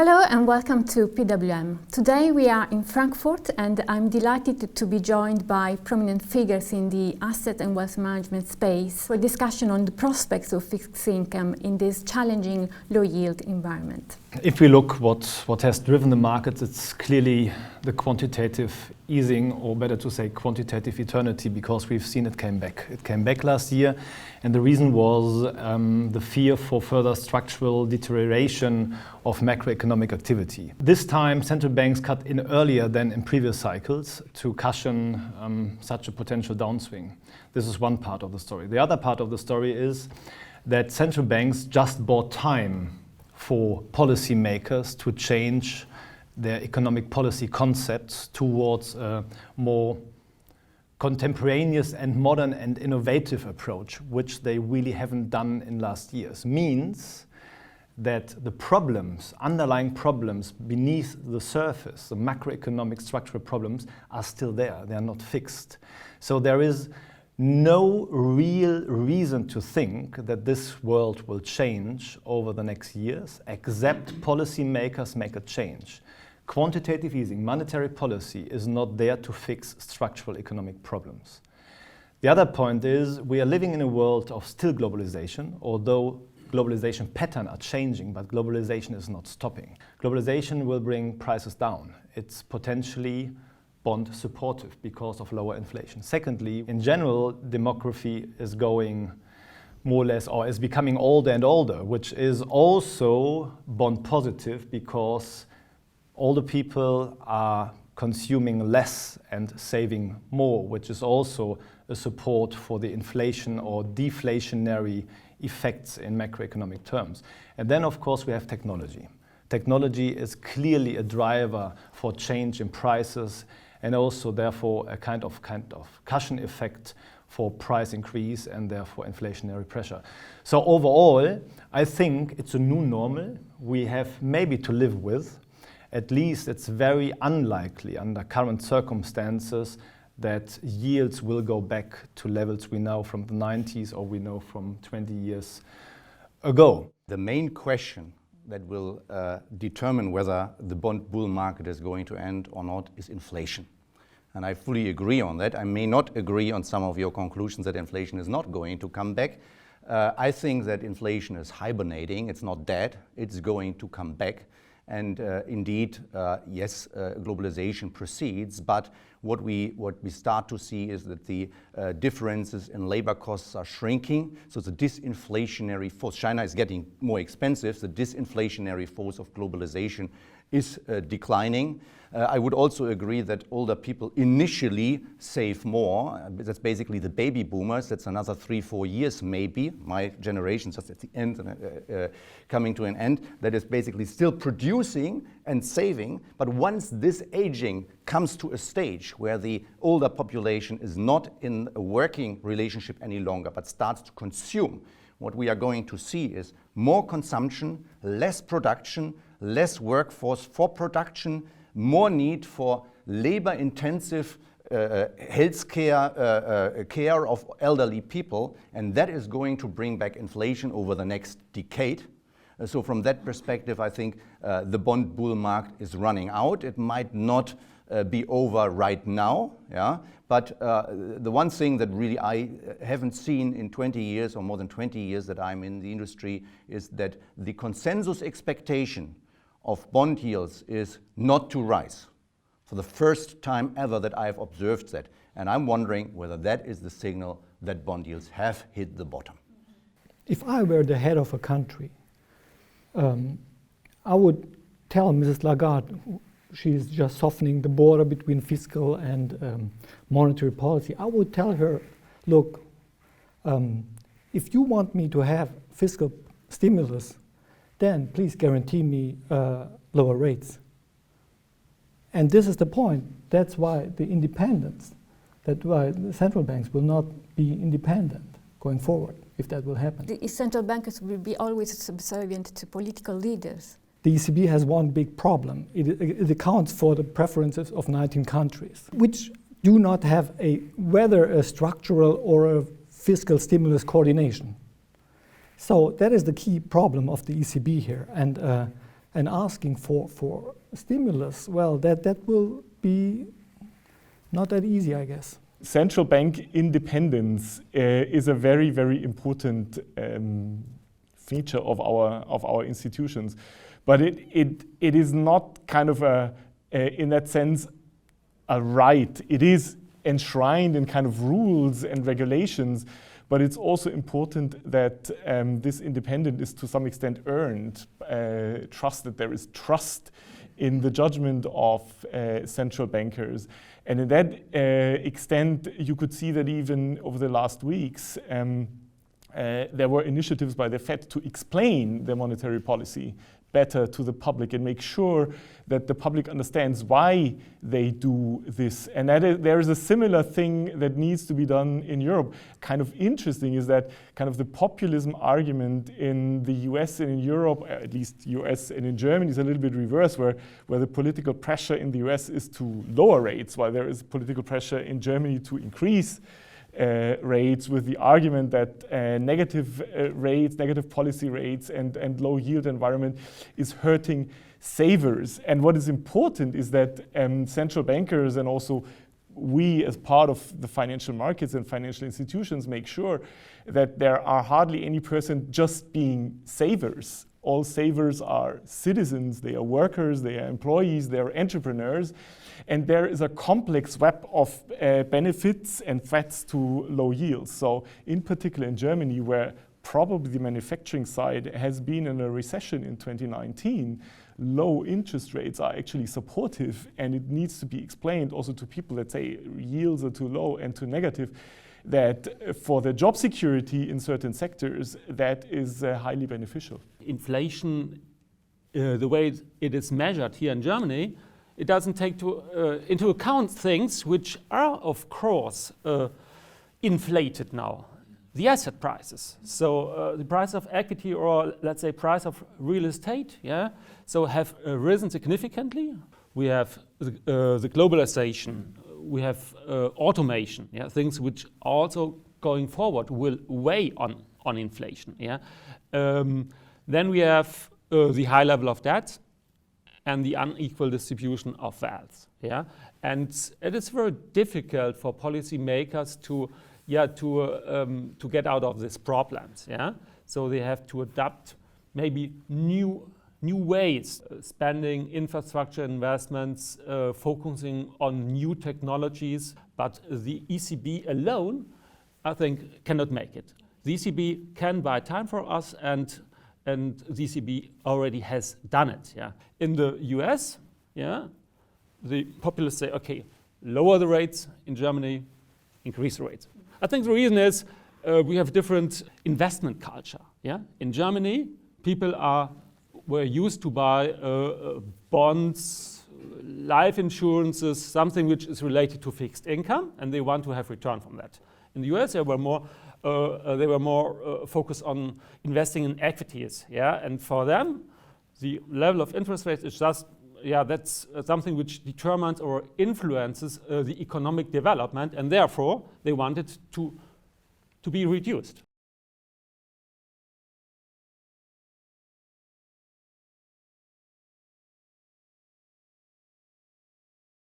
Hello and welcome to PWM. Today we are in Frankfurt and I'm delighted to be joined by prominent figures in the asset and wealth management space for a discussion on the prospects of fixed income in this challenging low-yield environment. If we look what has driven the markets, it's clearly the quantitative easing, or better to say quantitative eternity, because we've seen it came back. It came back last year, and the reason was the fear for further structural deterioration of macroeconomic activity. This time, central banks cut in earlier than in previous cycles to cushion such a potential downswing. This is one part of the story. The other part of the story is that central banks just bought time for policymakers to change their economic policy concepts towards a more contemporaneous and modern and innovative approach, which they really haven't done in last years. Means that the problems, underlying problems beneath the surface, the macroeconomic structural problems, are still there. They are not fixed. So there is no real reason to think that this world will change over the next years, except policymakers make a change. Quantitative easing, monetary policy, is not there to fix structural economic problems. The other point is we are living in a world of still globalization, although globalization patterns are changing, but globalization is not stopping. Globalization will bring prices down. It's potentially bond supportive because of lower inflation. Secondly, in general, demography is going more or less, or is becoming older and older, which is also bond positive because older people are consuming less and saving more, which is also a support for the inflation or deflationary effects in macroeconomic terms. And then, of course, we have technology. Technology is clearly a driver for change in prices and also, therefore, a kind of cushion effect for price increase and therefore inflationary pressure. So overall, I think it's a new normal we have maybe to live with. At least it's very unlikely under current circumstances that yields will go back to levels we know from the 90s or we know from 20 years ago. The main question that will determine whether the bond bull market is going to end or not is inflation. And I fully agree on that. I may not agree on some of your conclusions that inflation is not going to come back. I think that inflation is hibernating. It's not dead. It's going to come back. And indeed, yes, globalization proceeds, but what we start to see is that the differences in labor costs are shrinking. So the disinflationary force, China is getting more expensive, the disinflationary force of globalization is declining. I would also agree that older people initially save more. That's basically the baby boomers. That's another 3-4 years maybe. My generation just at the end, coming to an end. That is basically still producing and saving. But once this aging comes to a stage where the older population is not in a working relationship any longer, but starts to consume, what we are going to see is more consumption, less production, less workforce for production, more need for labor-intensive healthcare care of elderly people, and that is going to bring back inflation over the next decade. So from that perspective, I think the bond bull market is running out. It might not be over right now, yeah. But the one thing that really I haven't seen in 20 years or more than 20 years that I'm in the industry is that the consensus expectation of bond yields is not to rise. For the first time ever that I've observed that. And I'm wondering whether that is the signal that bond yields have hit the bottom. If I were the head of a country, I would tell Mrs. Lagarde, she's just softening the border between fiscal and monetary policy. I would tell her, look, if you want me to have fiscal stimulus, then please guarantee me lower rates. And this is the point. That's why the independence, that's why the central banks will not be independent going forward, if that will happen. The central bankers will be always subservient to political leaders. The ECB has one big problem. It accounts for the preferences of 19 countries, which do not have whether a structural or a fiscal stimulus coordination. So that is the key problem of the ECB here. And and asking for stimulus, well, that will be not that easy, I guess. Central bank independence is a very, very important feature of our institutions, but it is not kind of in that sense a right. It is enshrined in kind of rules and regulations, but it's also important that this independence is to some extent earned, that there is trust in the judgment of central bankers. And in that extent, you could see that even over the last weeks, there were initiatives by the Fed to explain their monetary policy better to the public and make sure that the public understands why they do this. And there is a similar thing that needs to be done in Europe. Kind of interesting is that kind of the populism argument in the US and in Europe, at least US and in Germany, is a little bit reverse, where the political pressure in the US is to lower rates, while there is political pressure in Germany to increase rates, with the argument that negative rates, negative policy rates, and low yield environment is hurting savers. And what is important is that central bankers and also we as part of the financial markets and financial institutions make sure that there are hardly any person just being savers. All savers are citizens, they are workers, they are employees, they are entrepreneurs. And there is a complex web of benefits and threats to low yields. So in particular in Germany, where probably the manufacturing side has been in a recession in 2019, low interest rates are actually supportive, and it needs to be explained also to people that say yields are too low and too negative, that for the job security in certain sectors, that is highly beneficial. Inflation, the way it is measured here in Germany, it doesn't take into account things which are, of course, inflated now. The asset prices. So the price of equity, or let's say price of real estate, yeah, so have risen significantly. We have the globalisation, we have automation, yeah, things which also going forward will weigh on inflation. Yeah. Then we have the high level of debt and the unequal distribution of wealth. Yeah. And it is very difficult for policymakers to get out of these problems. Yeah. So they have to adapt maybe new ways, spending infrastructure investments, focusing on new technologies, but the ECB alone, I think, cannot make it. The ECB can buy time for us, and the ECB already has done it. Yeah. In the US, yeah, the populists say, okay, lower the rates. In Germany, increase the rates. I think the reason is we have different investment culture. Yeah. In Germany, people were used to buy bonds, life insurances, something which is related to fixed income, and they want to have return from that. In the US, they were more focused on investing in equities, yeah. And for them, the level of interest rates is just, yeah, that's something which determines or influences the economic development, and therefore they wanted to be reduced.